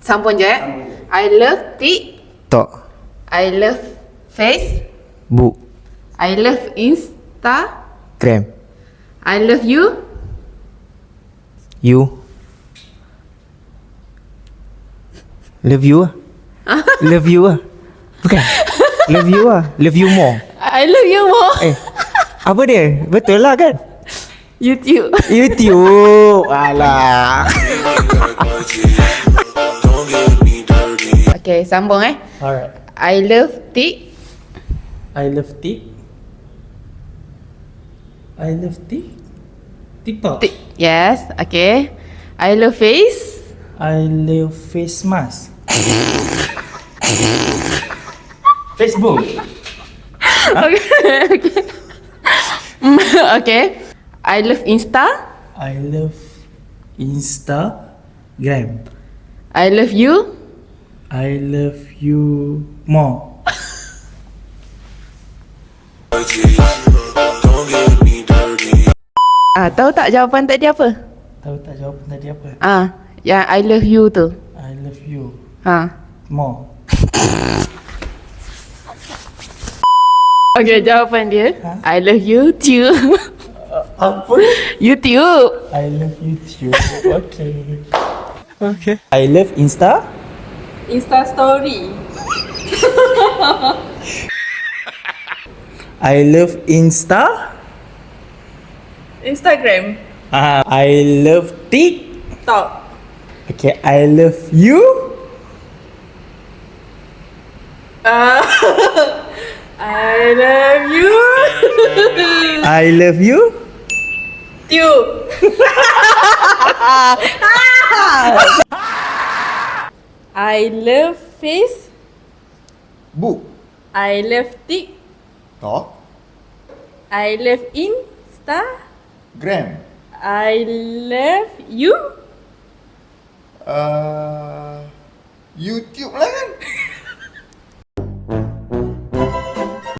Sambung je. I love Tok. I love face. Bu. I love Insta. Gram. I love you. You. Love you lah. Love you lah. Bukan. Love you lah. Love you more. I love you more. Apa dia? Betul lah kan? YouTube. YouTube. Alah. Okay, sambung Alright. I love I love TikTok. Yes, okay. I love face. I love face mask. Facebook. Okay. Okay. I love Insta. I love Instagram. I love you. I love you more. Tahu tak jawapan tadi apa? Tahu tak jawapan tadi apa? Yang I love you tu. I love you more. Okay, jawapan dia I love YouTube. Apa? YouTube. I love YouTube. Okay. I love Insta story. I love Instagram. I love Talk. Okay, I love you. I love you. I love you. Tube. I love face. Bu. I love Tok. I love Insta. Gram. I love you. YouTube lah kan?